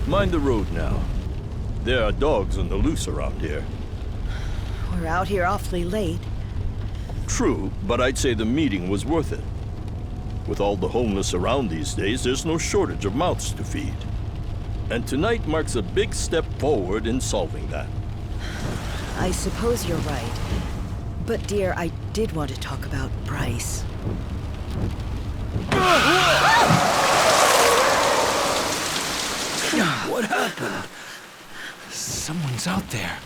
Mind the road now. There are dogs on the loose around here. We're out here awfully late. True, but I'd say the meeting was worth it. With all the homeless around these days, there's no shortage of mouths to feed. And tonight marks a big step forward in solving that. I suppose you're right. But dear, I did want to talk about Bryce. What happened? Someone's out there.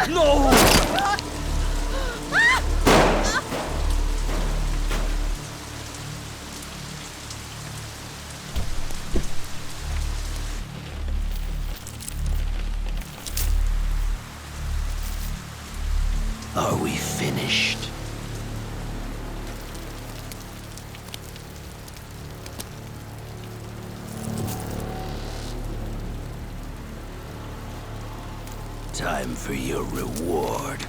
No! Are we finished? Time for your reward.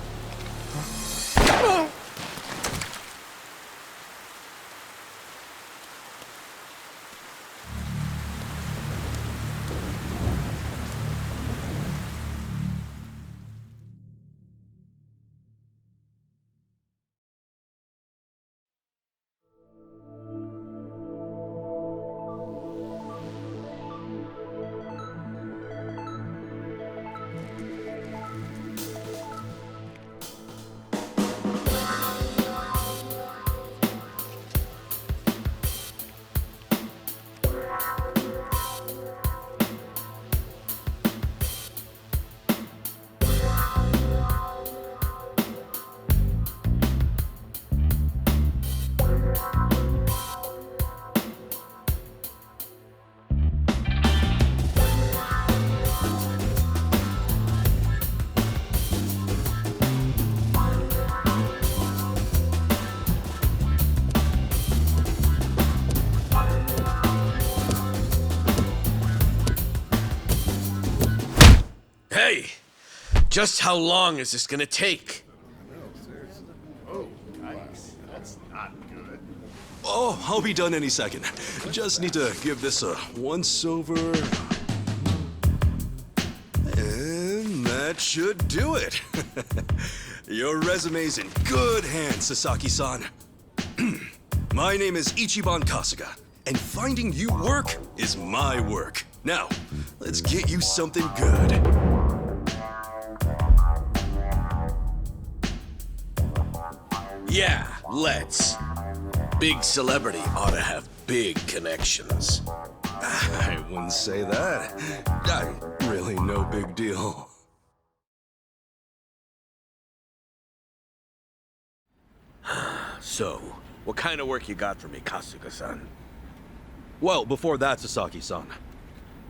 Hey! Just how long is this gonna take? Oh, I'll be done any second. Just need to give this a once-over. And that should do it. Your resume's in good hands, Sasaki-san. My name is Ichiban Kasuga, and finding you work is my work. Now, let's get you something good. Yeah, let's. Big celebrity ought to have big connections. I wouldn't say that. I'm really no big deal. So, what kind of work you got for me, Kasuga-san? Well, before that, Sasaki-san.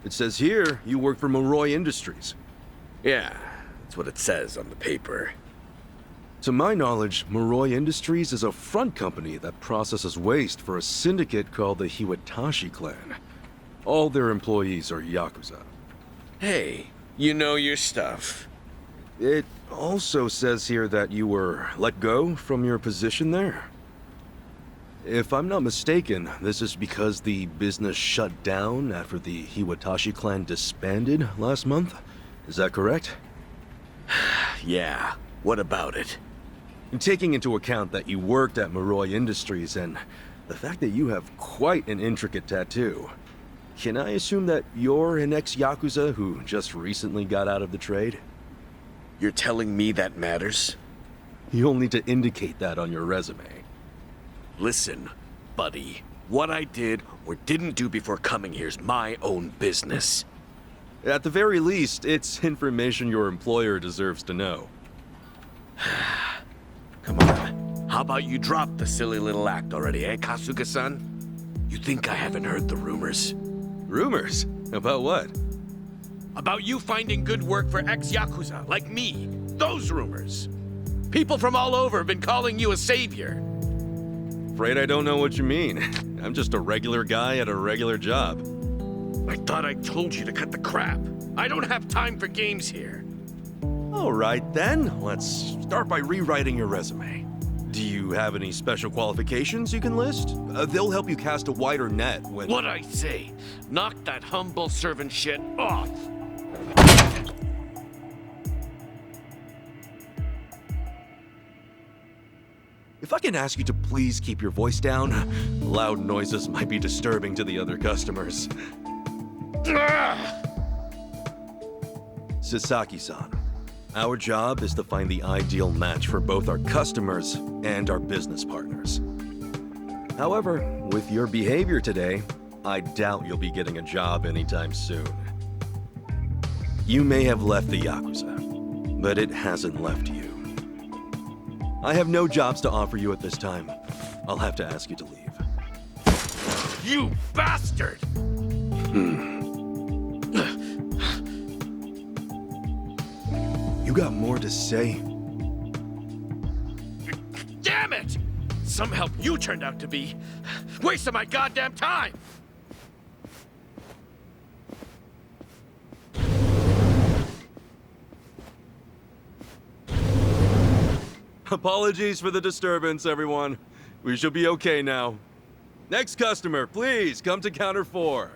It says here you work for Moroi Industries. Yeah, that's what it says on the paper. To my knowledge, Moroi Industries is a front company that processes waste for a syndicate called the Hiwatashi clan. All their employees are Yakuza. Hey, you know your stuff. It also says here that you were let go from your position there. If I'm not mistaken, this is because the business shut down after the Hiwatashi clan disbanded last month? Is that correct? Yeah, what about it? Taking into account that you worked at Moroi Industries and the fact that you have quite an intricate tattoo, can I assume that you're an ex-Yakuza who just recently got out of the trade? You're telling me that matters? You'll need to indicate that on your resume. Listen, buddy. What I did or didn't do before coming here's my own business. At the very least, it's information your employer deserves to know. Come on. How about you drop the silly little act already, eh, Kasuga-san? You think I haven't heard the rumors? Rumors? About what? About you finding good work for ex-Yakuza, like me. Those rumors. People from all over have been calling you a savior. Afraid I don't know what you mean. I'm just a regular guy at a regular job. I thought I told you to cut the crap. I don't have time for games here. All right then, let's start by rewriting your resume. Do you have any special qualifications you can list? They'll help you cast a wider net when... What I say? Knock that humble servant shit off. If I can ask you to please keep your voice down, loud noises might be disturbing to the other customers. Sasaki-san, our job is to find the ideal match for both our customers and our business partners. However, with your behavior today, I doubt you'll be getting a job anytime soon. You may have left the Yakuza, but it hasn't left you. I have no jobs to offer you at this time. I'll have to ask you to leave. You bastard! You got more to say? Damn it! Some help you turned out to be. Wasting my goddamn time! Apologies for the disturbance, everyone. We should be okay now. Next customer, please come to counter 4.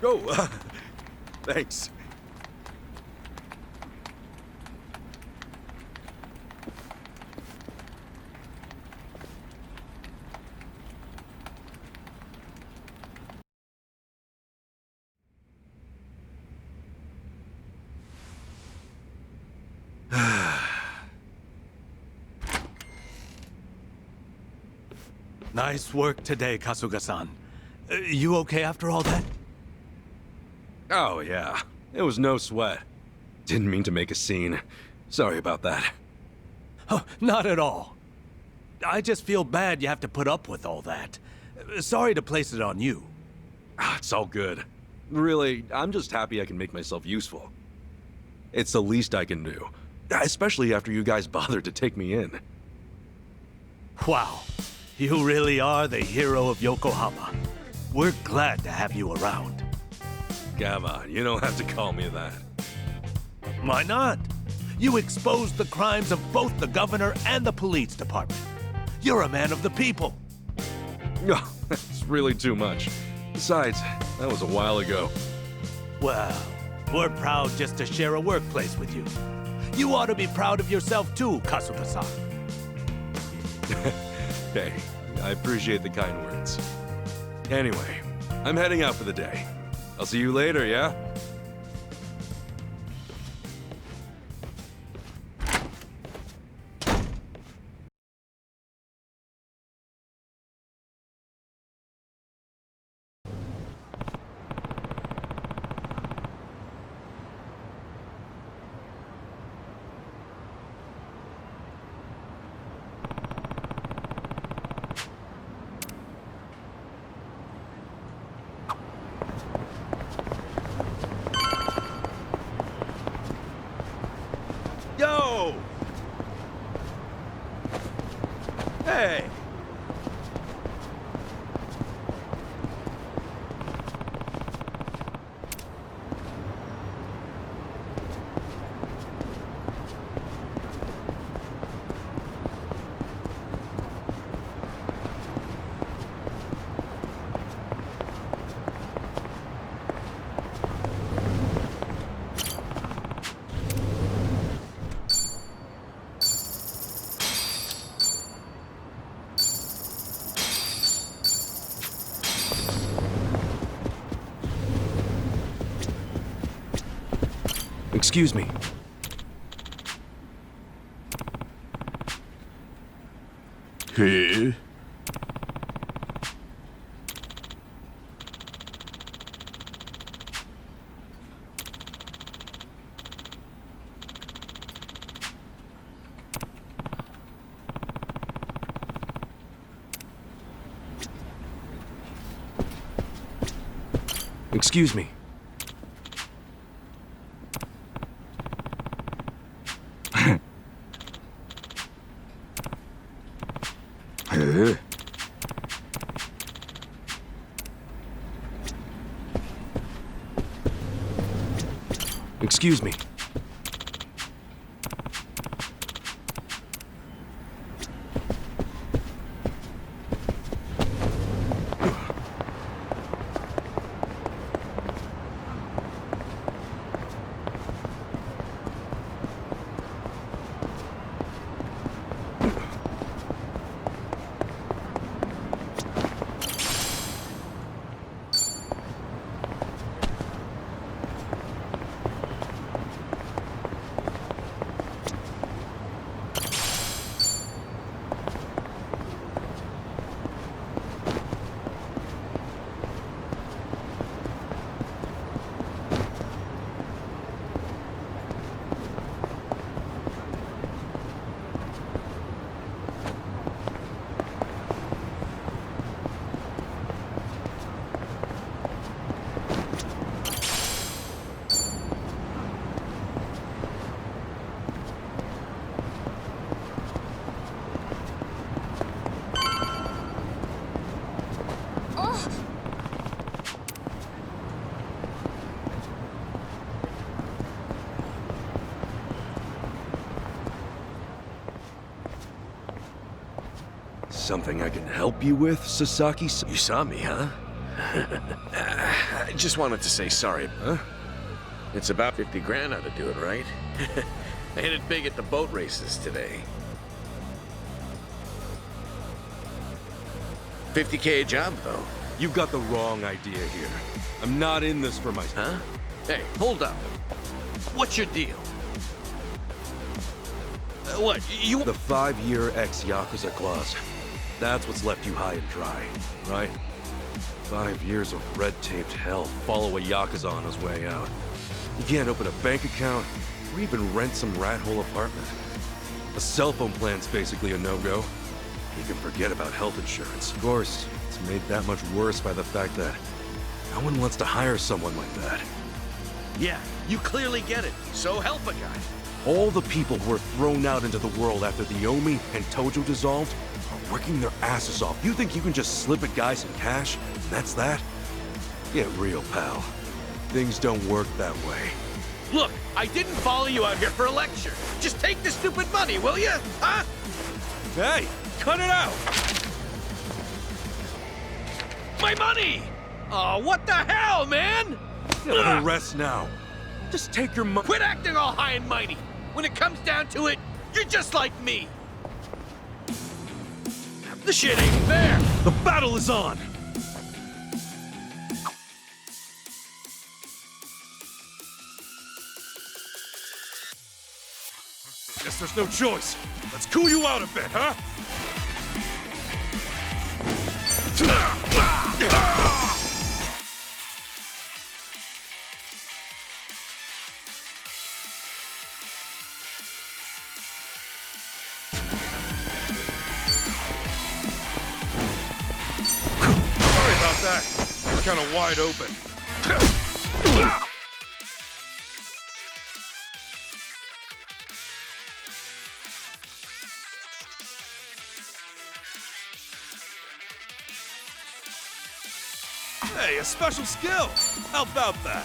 Go. Thanks. Nice work today, Kasuga-san. You okay after all that? Oh, yeah. It was no sweat. Didn't mean to make a scene. Sorry about that. Oh, not at all. I just feel bad you have to put up with all that. Sorry to place it on you. It's all good. Really, I'm just happy I can make myself useful. It's the least I can do. Especially after you guys bothered to take me in. Wow. You really are the hero of Yokohama. We're glad to have you around. Come on, you don't have to call me that. Why not? You exposed the crimes of both the governor and the police department. You're a man of the people. No, that's really too much. Besides, that was a while ago. Well, we're proud just to share a workplace with you. You ought to be proud of yourself too, Kasuga-san. Hey, I appreciate the kind words. Anyway, I'm heading out for the day. I'll see you later, yeah? Yo! Hey! Excuse me. Hey? Excuse me. Excuse me. Something I can help you with, Sasaki-san? You saw me, huh? I just wanted to say sorry. Huh? It's about 50 grand ought to do it, right? I hit it big at the boat races today. 50K a job, though. You've got the wrong idea here. I'm not in this for my... Huh? Hey, hold up. What's your deal? What, you... The 5-year ex-Yakuza clause. That's what's left you high and dry, right? 5 years of red-taped hell follow a Yakuza on his way out. You can't open a bank account, or even rent some rat-hole apartment. A cell phone plan's basically a no-go. You can forget about health insurance. Of course, it's made that much worse by the fact that no one wants to hire someone like that. Yeah, you clearly get it. So help a guy. All the people who were thrown out into the world after the Omi and Tojo dissolved are working their asses off. You think you can just slip a guy some cash, and that's that? Get real, pal. Things don't work that way. Look, I didn't follow you out here for a lecture. Just take the stupid money, will you? Huh? Hey, cut it out! My money! Oh, what the hell, man? No rest now. Just take your money. Quit acting all high and mighty. When it comes down to it, you're just like me. The shit ain't fair. The battle is on! Guess there's no choice. Let's cool you out a bit, huh? Sorry about that. It's kind of wide open. Hey, a special skill! How about that?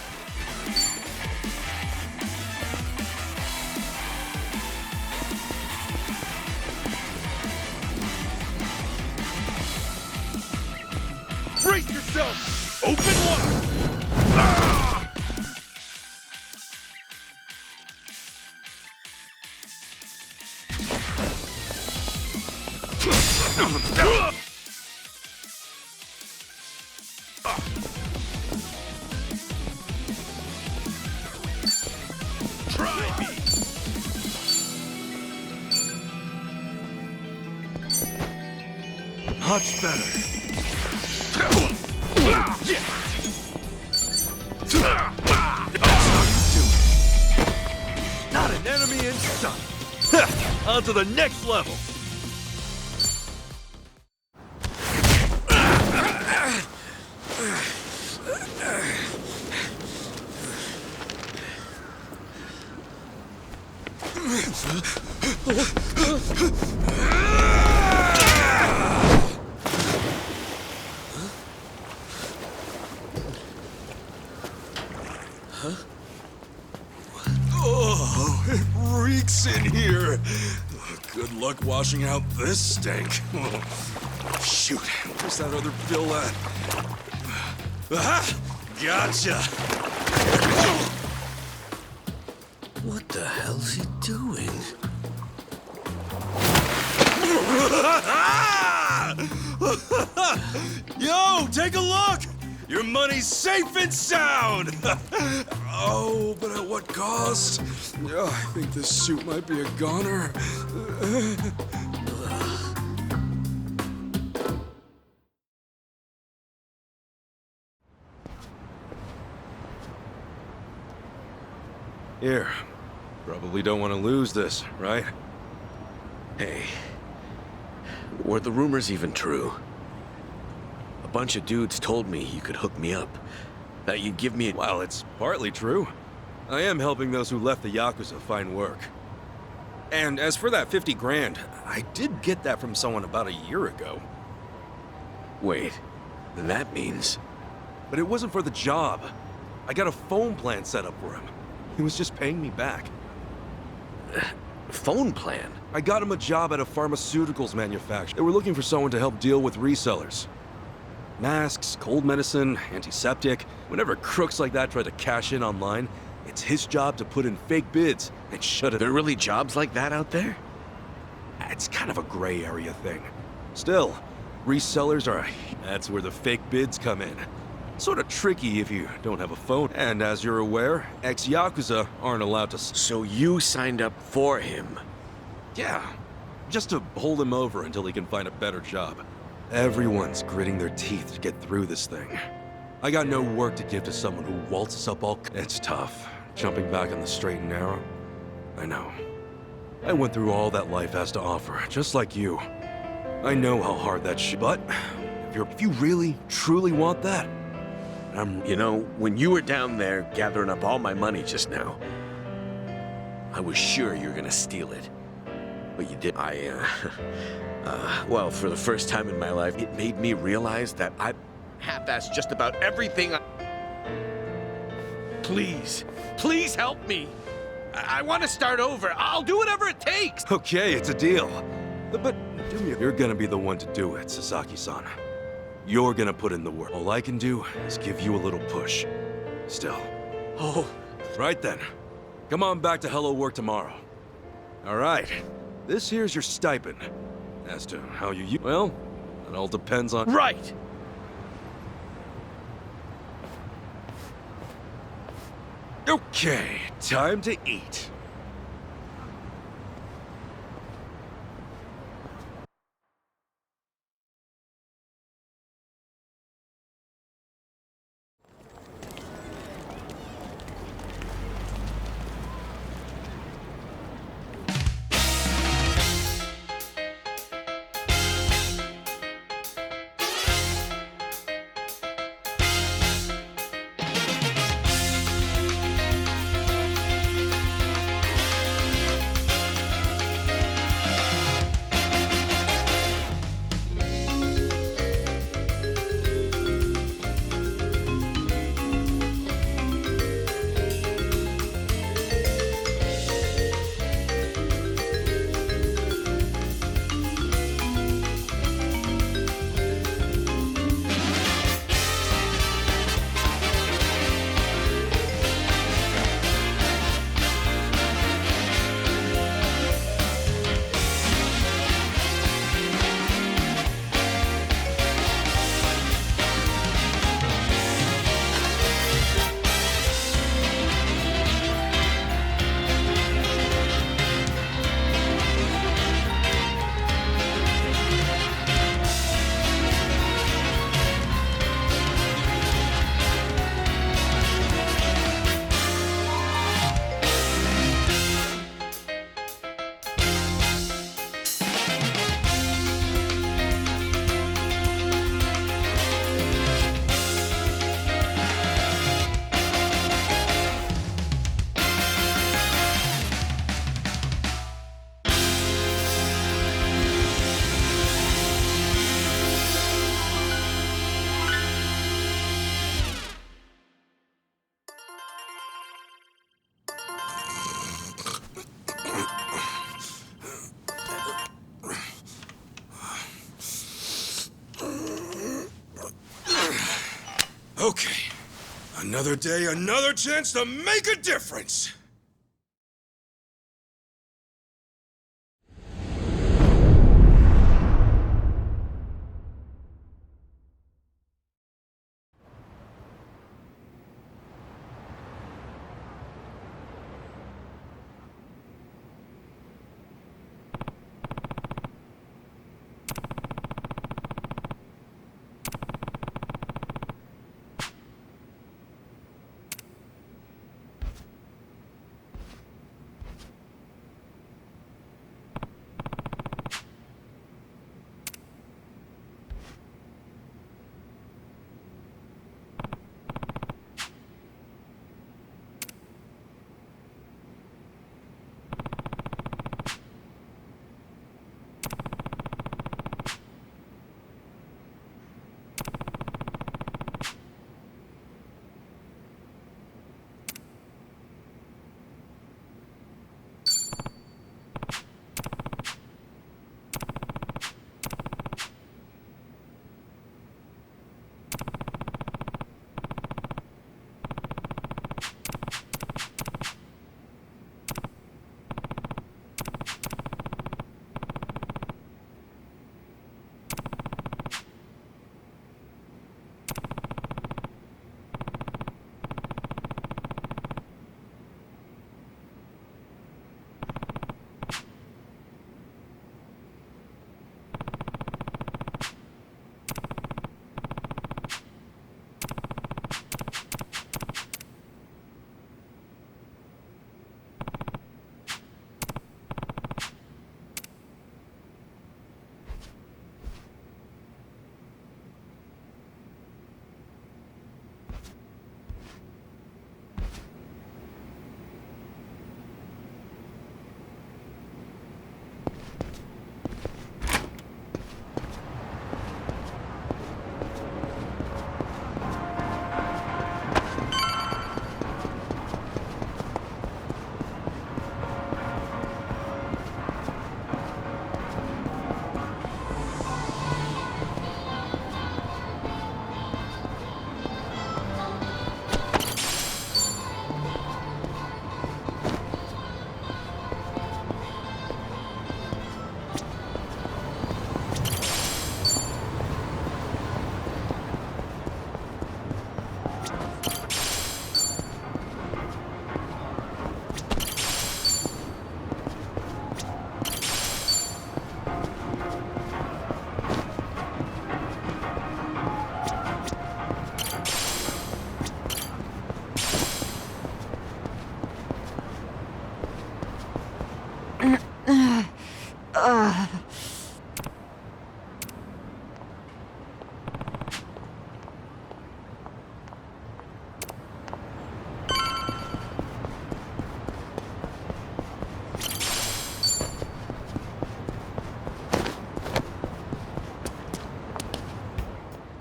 Brace yourself! Open wide! Ah! Try me! Much better. Not an enemy in sight. On to the next level. Oh, it reeks in here. Good luck washing out this stank. Oh, shoot, where's that other bill at? Aha! Gotcha! What the hell's he doing? Yo, take a look! Your money's safe and sound! Oh, but at what cost? Oh, I think this suit might be a goner. Here. Probably don't want to lose this, right? Hey, were the rumors even true? A bunch of dudes told me you could hook me up. That you'd give me a... Well, it's partly true. I am helping those who left the Yakuza find work. And as for that 50 grand, I did get that from someone about a year ago. Wait, that means... But it wasn't for the job. I got a phone plan set up for him. He was just paying me back. phone plan? I got him a job at a pharmaceuticals manufacturer. They were looking for someone to help deal with resellers. Masks, cold medicine, antiseptic. Whenever crooks like that try to cash in online, it's his job to put in fake bids and shut it. There are really jobs like that out there? It's kind of a gray area thing. Still, resellers are... That's where the fake bids come in. Sort of tricky if you don't have a phone. And as you're aware, ex-Yakuza aren't allowed to... So you signed up for him? Yeah, just to hold him over until he can find a better job. Everyone's gritting their teeth to get through this thing. I got no work to give to someone who waltzes up all... It's tough, jumping back on the straight and narrow. I know. I went through all that life has to offer, just like you. I know how hard that shit... But, if you really, truly want that, You know, when you were down there gathering up all my money just now, I was sure you were gonna steal it. But you did. Well, for the first time in my life, it made me realize that I half-assed just about everything Please, please help me. I want to start over. I'll do whatever it takes. Okay, it's a deal. But you're gonna be the one to do it, Sasaki-san. You're gonna put in the work. All I can do is give you a little push. Still. Oh. Right then. Come on back to Hello Work tomorrow. All right. This here's your stipend. As to how you... Well, it all depends on... Right! Okay, time to eat. Okay. Another day, another chance to make a difference!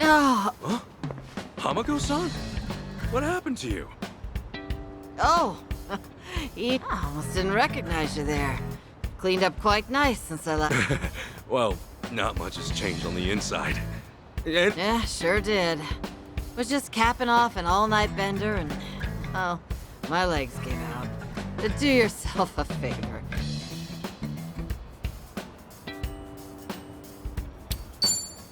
Oh, Hamako-san? What happened to you? Oh, I almost didn't recognize you there. Cleaned up quite nice since I left. Well, not much has changed on the inside. And Yeah, sure did. Was just capping off an all-night bender and, oh, my legs gave out. Do yourself a favor.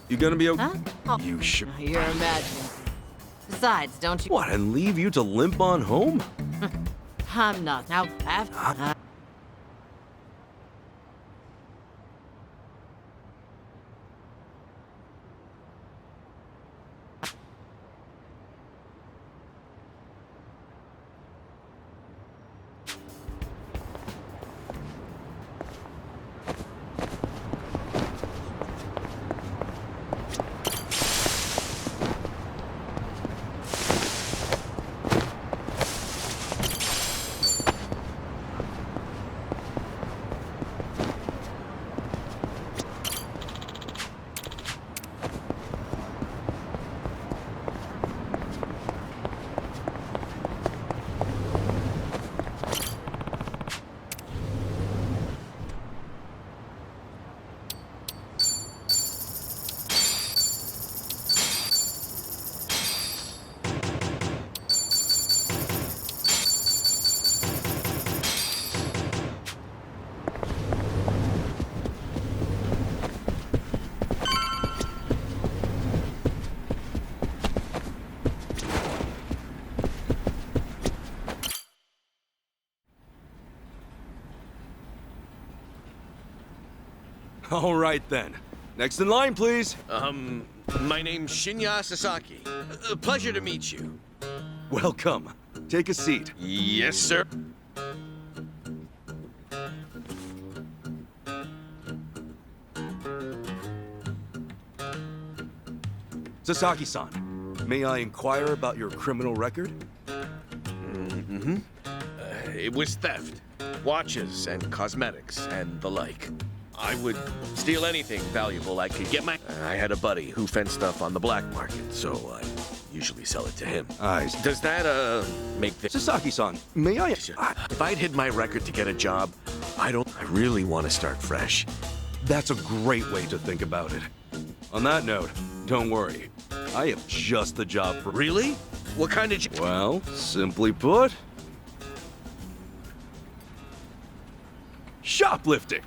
you gonna be okay? Huh? Oh, You sure? you're imagining. Besides, don't you... What, and leave you to limp on home? I'm not. Now, after... All right then. Next in line, please. My name's Shinya Sasaki. Pleasure to meet you. Welcome. Take a seat. Yes, sir. Sasaki-san, may I inquire about your criminal record? It was theft, watches and cosmetics and the like. I would steal anything valuable I could get. I had a buddy who fenced stuff on the black market, so I usually sell it to him. Does that, make the... Sasaki-san, may I... If I'd hid my record to get a job, I really want to start fresh. That's a great way to think about it. On that note, don't worry. I have just the job for... Really? What kind of... Well, simply put... shoplifting!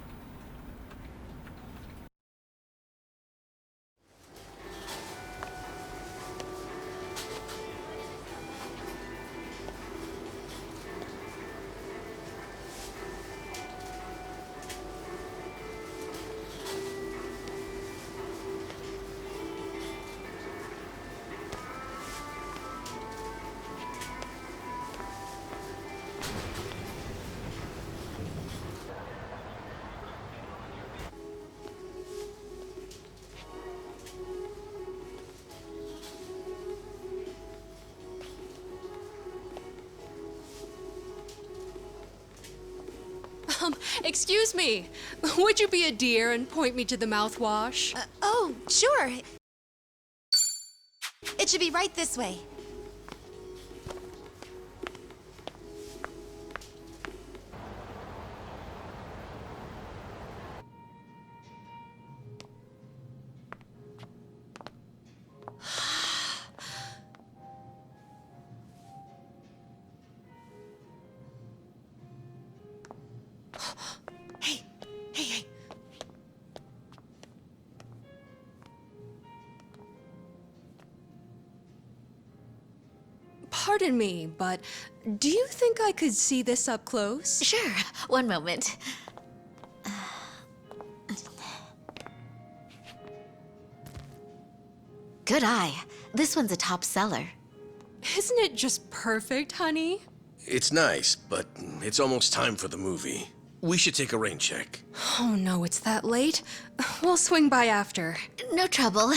Excuse me. Would you be a dear and point me to the mouthwash? Oh, sure. It should be right this way. Hey, hey, hey. Pardon me, but do you think I could see this up close? Sure. One moment. Good eye. This one's a top seller. Isn't it just perfect, honey? It's nice, but it's almost time for the movie. We should take a rain check. Oh no, it's that late. We'll swing by after. No trouble.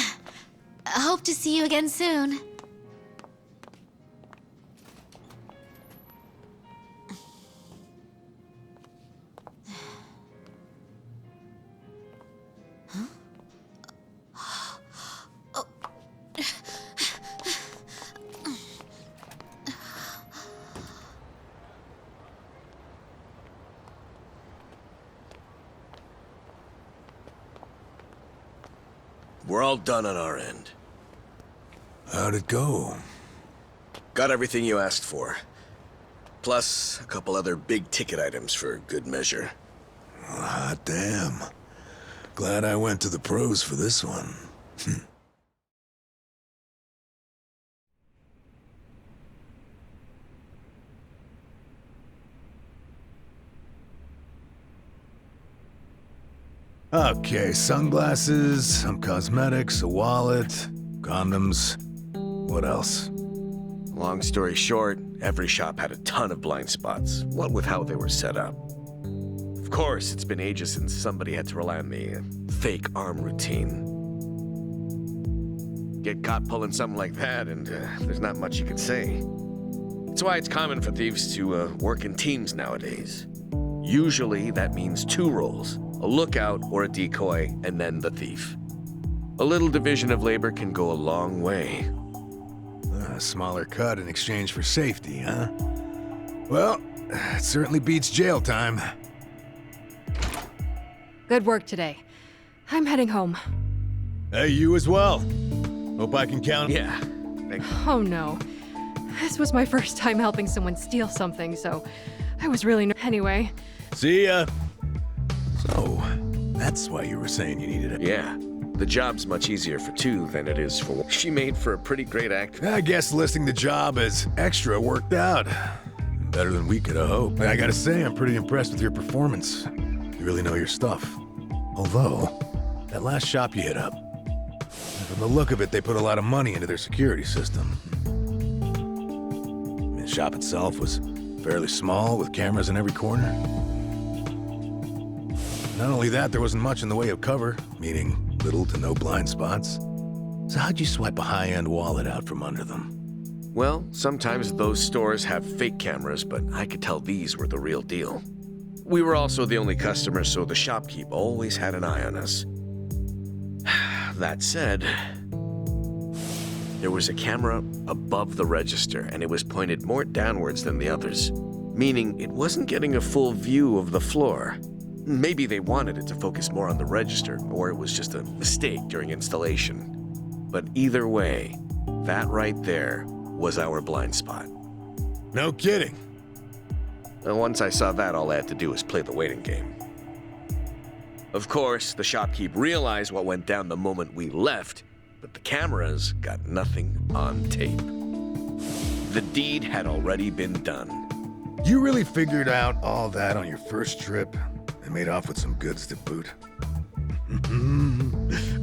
I hope to see you again soon. We're all done on our end. How'd it go? Got everything you asked for. Plus, a couple other big-ticket items for good measure. Ah, damn. Glad I went to the pros for this one. Okay, sunglasses, some cosmetics, a wallet, condoms. What else? Long story short, every shop had a ton of blind spots, what with how they were set up. Of course, it's been ages since somebody had to rely on the fake arm routine. Get caught pulling something like that, and there's not much you can say. That's why it's common for thieves to work in teams nowadays. Usually, that means 2 roles. A lookout or a decoy, and then the thief. A little division of labor can go a long way. A smaller cut in exchange for safety, huh? Well, it certainly beats jail time. Good work today. I'm heading home. Hey, you as well. Hope I can count. Yeah, thank you. Oh no. This was my first time helping someone steal something, so I was really anyway. See ya. So, that's why you were saying you needed it. Yeah, the job's much easier for 2 than it is for 1. She made for a pretty great actor. I guess listing the job as extra worked out. Better than we could have hoped. I gotta say, I'm pretty impressed with your performance. You really know your stuff. Although, that last shop you hit up, from the look of it, they put a lot of money into their security system. The shop itself was fairly small, with cameras in every corner. Not only that, there wasn't much in the way of cover, meaning little to no blind spots. So how'd you swipe a high-end wallet out from under them? Well, sometimes those stores have fake cameras, but I could tell these were the real deal. We were also the only customers, so the shopkeep always had an eye on us. That said, there was a camera above the register, and it was pointed more downwards than the others, meaning it wasn't getting a full view of the floor. Maybe they wanted it to focus more on the register, or it was just a mistake during installation. But either way, that right there was our blind spot. No kidding. Once I saw that, all I had to do was play the waiting game. Of course, the shopkeep realized what went down the moment we left, but the cameras got nothing on tape. The deed had already been done. You really figured out all that on your first trip and made off with some goods to boot.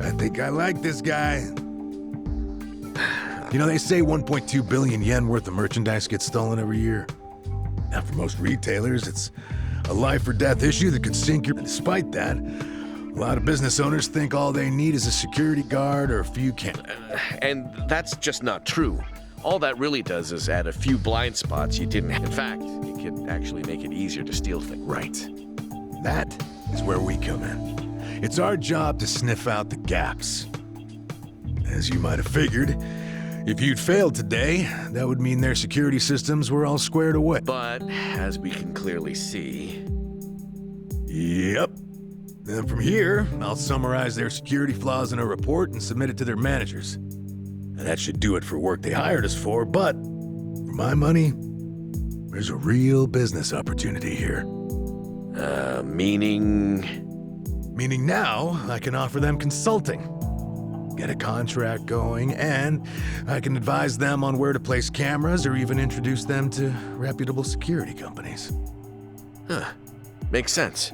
I think I like this guy. You know, they say 1.2 billion yen worth of merchandise gets stolen every year. Now, for most retailers, it's a life or death issue that could sink your... Despite that, a lot of business owners think all they need is a security guard or a few And that's just not true. All that really does is add a few blind spots you didn't have. In fact, it could actually make it easier to steal things. Right. That is where we come in. It's our job to sniff out the gaps. As you might have figured, if you'd failed today, that would mean their security systems were all squared away. But, as we can clearly see... Yep. Then from here, I'll summarize their security flaws in a report and submit it to their managers. And that should do it for work they hired us for, but for my money, there's a real business opportunity here. Meaning? Meaning now, I can offer them consulting. Get a contract going, and I can advise them on where to place cameras or even introduce them to reputable security companies. Huh. Makes sense.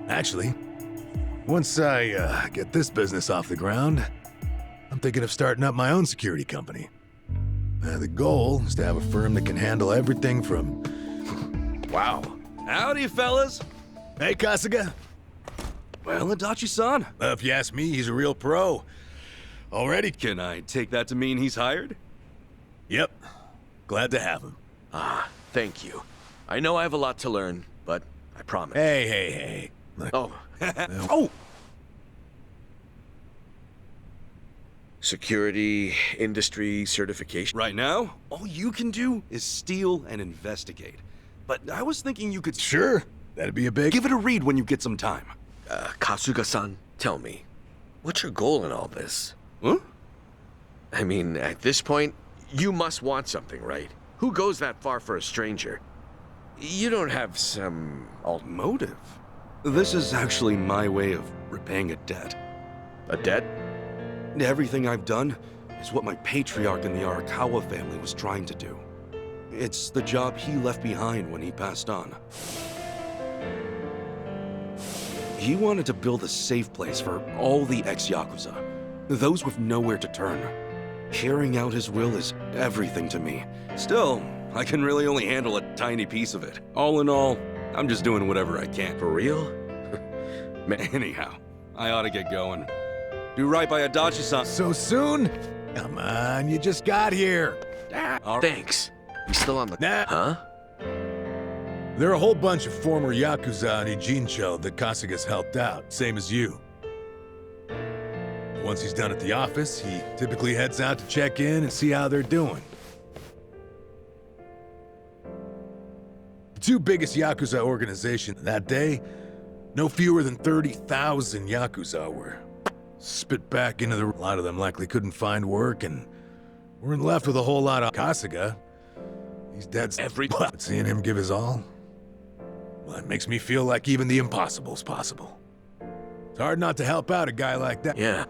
Actually, once I get this business off the ground, I'm thinking of starting up my own security company. The goal is to have a firm that can handle everything from... Wow. Howdy, fellas. Hey, Kasuga. Well, Adachi-san. If you ask me, he's a real pro. Already? Can I take that to mean he's hired? Yep. Glad to have him. Ah, thank you. I know I have a lot to learn, but I promise. Hey. Look, Oh. Oh! Security, industry, certification. Right now, all you can do is steal and investigate. But I was thinking you could... sure. That'd be a big... Give it a read when you get some time. Kasuga-san, tell me. What's your goal in all this? Huh? I mean, at this point, you must want something, right? Who goes that far for a stranger? You don't have some... Motive? This is actually my way of repaying a debt. A debt? Everything I've done is what my patriarch in the Arakawa family was trying to do. It's the job he left behind when he passed on. He wanted to build a safe place for all the ex-Yakuza, those with nowhere to turn. Carrying out his will is everything to me. Still, I can really only handle a tiny piece of it. All in all, I'm just doing whatever I can. For real? Anyhow, I ought to get going. Do right by Adachi-san. So soon? Come on, you just got here. Thanks. You still on the... Nah. Huh? There are a whole bunch of former Yakuza in Ijincho that Kasuga's helped out, same as you. Once he's done at the office, he typically heads out to check in and see how they're doing. The two biggest Yakuza organizations that day, no fewer than 30,000 Yakuza were spit back into the... A lot of them likely couldn't find work and weren't left with a whole lot of Kasuga. He's dead but seeing him give his all, well, it makes me feel like even the impossible's possible. It's hard not to help out a guy like that. Yeah.